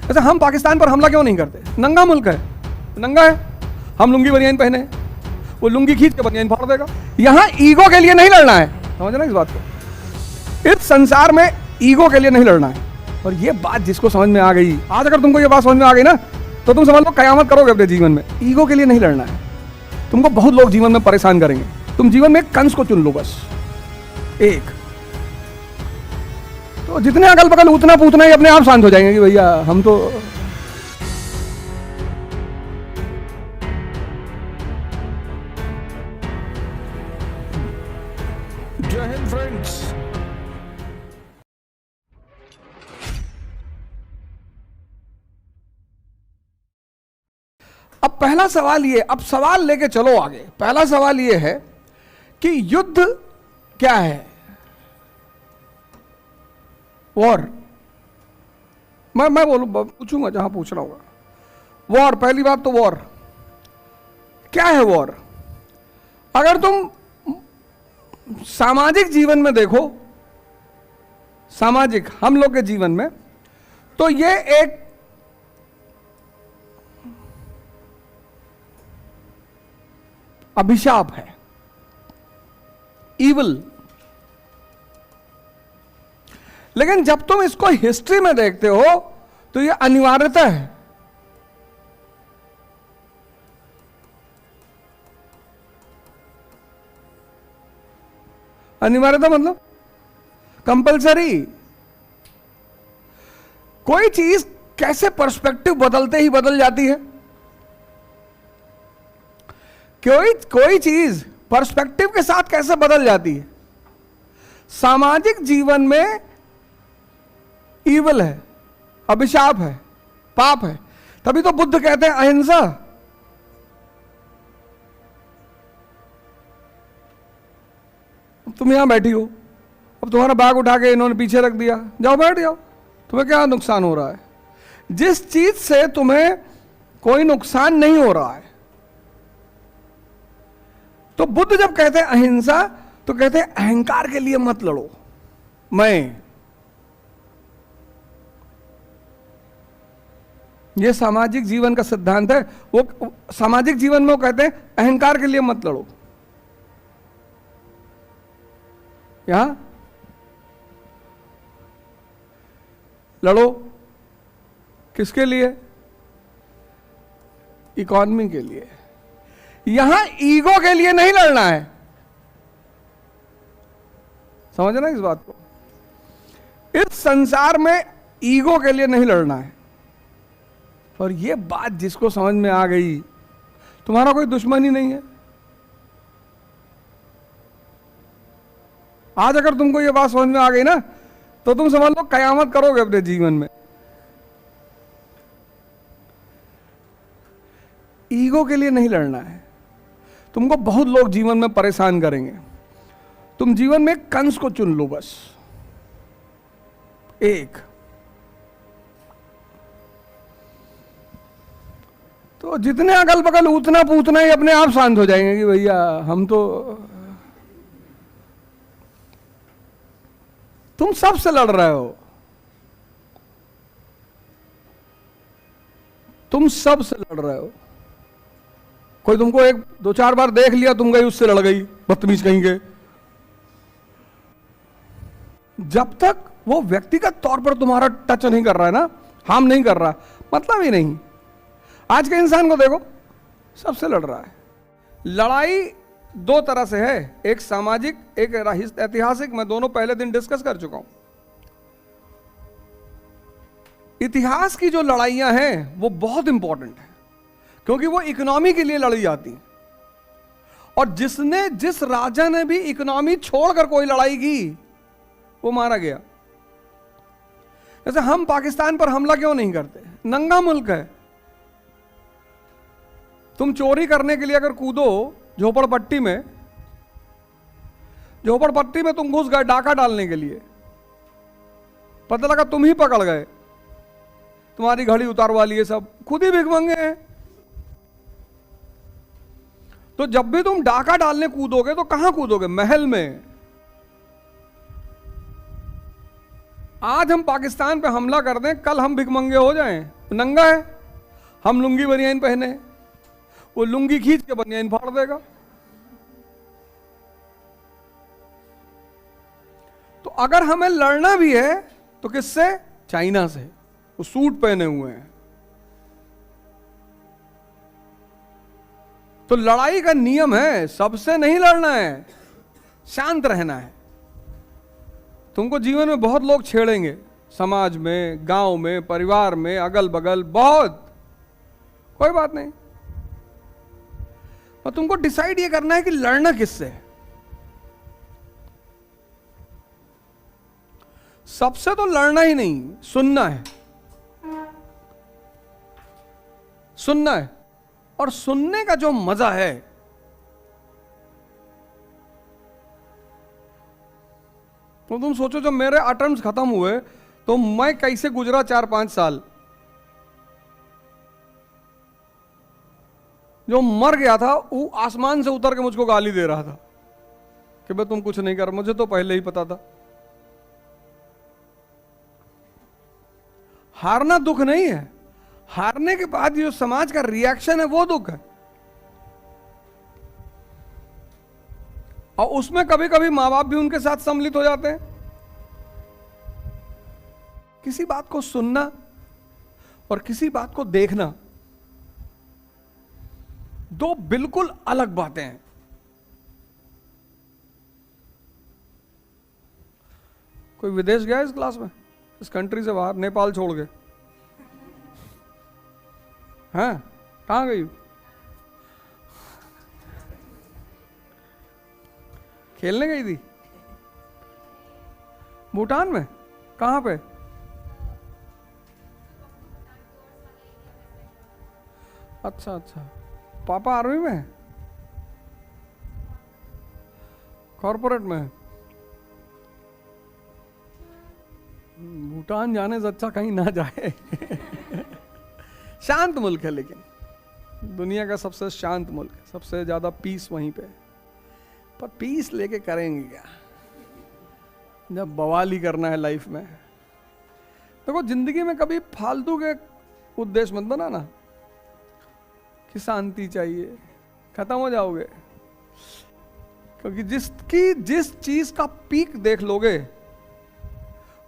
जैसे हम पाकिस्तान पर हमला क्यों नहीं करते? नंगा मुल्क है, नंगा है, हम लुंगी बनियान पहने, वो लुंगी खींच के बनियान फाड़ देगा। यहां ईगो के लिए नहीं लड़ना है, समझना इस बात को। इस संसार में ईगो के लिए नहीं लड़ना है। और ये बात जिसको समझ में आ गई, आज अगर तुमको ये बात समझ में आ गई ना, तो तुम समझ लो कयामत करोगे अपने जीवन में। ईगो के लिए नहीं लड़ना है। तुमको बहुत लोग जीवन में परेशान करेंगे, तुम जीवन में एक कंस को चुन लो बस, एक। तो जितने अगल बगल उतना पूतना ही अपने आप शांत हो जाएंगे कि भैया हम तो। जय हिंद फ्रेंड्स। अब पहला सवाल ये, अब सवाल लेके चलो आगे। पहला सवाल ये है कि युद्ध क्या है? वॉर। मैं बोलूं, पूछूंगा जहां पूछना होगा। वॉर, पहली बात तो वॉर क्या है? वॉर अगर तुम सामाजिक जीवन में देखो, सामाजिक हम लोग के जीवन में, तो ये एक अभिशाप है, ईवल। लेकिन जब तुम इसको हिस्ट्री में देखते हो तो ये अनिवार्यता है। अनिवार्यता मतलब कंपलसरी। कोई चीज कैसे पर्सपेक्टिव बदलते ही बदल जाती है। कोई चीज पर्सपेक्टिव के साथ कैसे बदल जाती है। सामाजिक जीवन में ईवल है, अभिशाप है, पाप है। तभी तो बुद्ध कहते हैं अहिंसा। तुम यहां बैठी हो, अब तुम्हारा बैग उठा के इन्होंने पीछे रख दिया, जाओ बैठ जाओ, तुम्हें क्या नुकसान हो रहा है? जिस चीज से तुम्हें कोई नुकसान नहीं हो रहा है। तो बुद्ध जब कहते हैं अहिंसा, तो कहते हैं अहंकार के लिए मत लड़ो। मैं, ये सामाजिक जीवन का सिद्धांत है। वो सामाजिक जीवन में वो कहते हैं अहंकार के लिए मत लड़ो। यहां लड़ो किसके लिए? इकॉनमी के लिए। यहां ईगो के लिए नहीं लड़ना है, समझना इस बात को। इस संसार में ईगो के लिए नहीं लड़ना है। और ये बात जिसको समझ में आ गई, तुम्हारा कोई दुश्मन ही नहीं है। आज अगर तुमको ये बात समझ में आ गई ना, तो तुम समझ लो कयामत करोगे अपने जीवन में। ईगो के लिए नहीं लड़ना है। तुमको बहुत लोग जीवन में परेशान करेंगे, तुम जीवन में कंस को चुन लो बस, एक। तो जितने अगल बगल उतना पूतना ही अपने आप शांत हो जाएंगे कि भैया हम तो। तुम सबसे लड़ रहे हो, तुम सबसे लड़ रहे हो। कोई तुमको एक दो चार बार देख लिया, तुम गई उससे लड़ गई, बदतमीज कहेंगे। जब तक वो व्यक्तिगत तौर पर तुम्हारा टच नहीं कर रहा है ना, हार्म नहीं कर रहा, मतलब ही नहीं। आज के इंसान को देखो, सबसे लड़ रहा है। लड़ाई दो तरह से है, एक सामाजिक, एक ऐतिहासिक। मैं दोनों पहले दिन डिस्कस कर चुका हूं। इतिहास की जो लड़ाइयां हैं वो बहुत इंपॉर्टेंट है, क्योंकि वो इकोनॉमी के लिए लड़ी जाती हैं। और जिस राजा ने भी इकोनॉमी छोड़कर कोई लड़ाई की, वो मारा गया। जैसे हम पाकिस्तान पर हमला क्यों नहीं करते? नंगा मुल्क है। तुम चोरी करने के लिए अगर कूदो झोपड़पट्टी में तुम घुस गए डाका डालने के लिए, पता लगा तुम ही पकड़ गए, तुम्हारी घड़ी उतारवा लिए, सब खुद ही भिखमंगे हैं। तो जब भी तुम डाका डालने कूदोगे तो कहां कूदोगे? महल में। आज हम पाकिस्तान पे हमला कर दें, कल हम भिखमंगे हो जाएं। नंगा है, हम लुंगी बनियान पहने, वो लुंगी खींच के बनियान फाड़ देगा। तो अगर हमें लड़ना भी है तो किससे? चाइना से। वो सूट पहने हुए हैं। तो लड़ाई का नियम है, सबसे नहीं लड़ना है, शांत रहना है। तुमको जीवन में बहुत लोग छेड़ेंगे, समाज में, गांव में, परिवार में, अगल बगल बहुत, कोई बात नहीं। पर तुमको डिसाइड ये करना है कि लड़ना किससे है। सबसे तो लड़ना ही नहीं, सुनना है। सुनना है, और सुनने का जो मजा है, तो तुम सोचो जब मेरे अटेम्प्ट्स खत्म हुए तो मैं कैसे गुजरा 4-5 साल। जो मर गया था वो आसमान से उतर के मुझको गाली दे रहा था कि भाई तुम कुछ नहीं कर, मुझे तो पहले ही पता था। हारना दुख नहीं है, हारने के बाद जो समाज का रिएक्शन है वो दुख है। और उसमें कभी कभी मां बाप भी उनके साथ सम्मिलित हो जाते हैं। किसी बात को सुनना और किसी बात को देखना दो बिल्कुल अलग बातें हैं। कोई विदेश गया इस क्लास में, इस कंट्री से बाहर, नेपाल छोड़ के? हैं? कहां गई? खेलने गई थी? भूटान में? कहां पे? अच्छा अच्छा। पापा आर्मी में है? कॉर्पोरेट में है? भूटान जाने से अच्छा कहीं ना जाए। शांत मुल्क है, लेकिन दुनिया का सबसे शांत मुल्क है, सबसे ज्यादा पीस वहीं पे है। पर पीस लेके करेंगे क्या जब बवाल ही करना है लाइफ में। देखो, जिंदगी में कभी फालतू के उद्देश्य मत बनाना कि शांति चाहिए, खत्म हो जाओगे। क्योंकि जिस चीज का पीक देख लोगे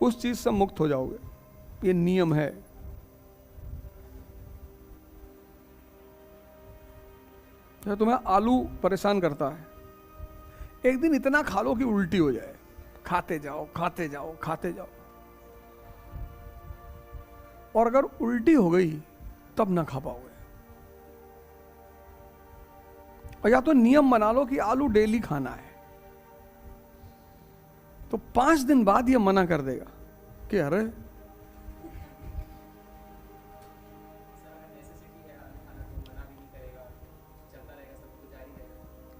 उस चीज से मुक्त हो जाओगे, ये नियम है। तो तुम्हें आलू परेशान करता है, एक दिन इतना खा लो कि उल्टी हो जाए, खाते जाओ खाते जाओ खाते जाओ। और अगर उल्टी हो गई तब ना खा पाओगे। और या तो नियम बना लो कि आलू डेली खाना है, तो 5 दिन बाद ये मना कर देगा कि अरे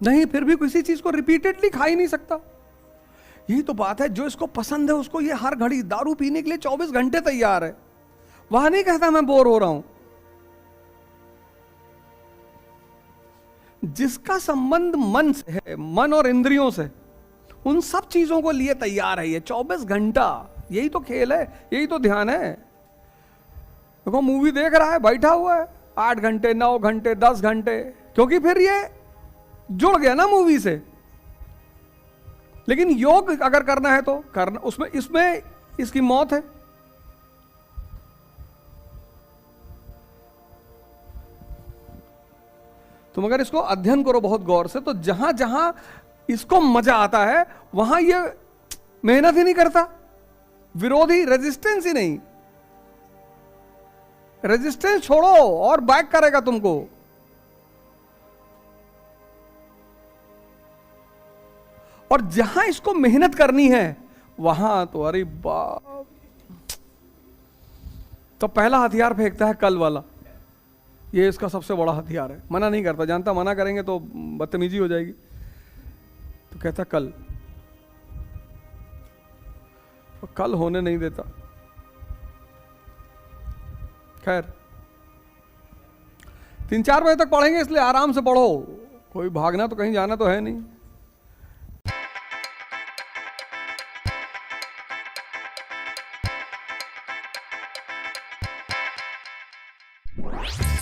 नहीं, फिर भी किसी चीज को रिपीटेडली खा ही नहीं सकता। यही तो बात है, जो इसको पसंद है उसको ये हर घड़ी दारू पीने के लिए 24 घंटे तैयार है। वह नहीं कहता मैं बोर हो रहा हूं। जिसका संबंध मन से है, मन और इंद्रियों से, उन सब चीजों को लिए तैयार है ये 24 घंटा। यही तो खेल है, यही तो ध्यान है। देखो, मूवी देख रहा है, बैठा हुआ है 8 घंटे 9 घंटे 10 घंटे, क्योंकि फिर ये जुड़ गया ना मूवी से। लेकिन योग अगर करना है तो करना, उसमें इसमें इसकी मौत है। तुम अगर इसको अध्ययन करो बहुत गौर से, तो जहां जहां इसको मजा आता है वहां ये मेहनत ही नहीं करता, विरोधी रेजिस्टेंस ही नहीं। रेजिस्टेंस छोड़ो और बैक करेगा तुमको। और जहां इसको मेहनत करनी है वहां तो अरे बाप, तो पहला हथियार फेंकता है कल वाला। ये इसका सबसे बड़ा हथियार है। मना नहीं करता, जानता मना करेंगे तो बदतमीजी हो जाएगी, तो कहता कल, तो कल होने नहीं देता। खैर 3-4 बजे तक पढ़ेंगे, इसलिए आराम से पढ़ो, कोई भागना तो कहीं जाना तो है नहीं। है।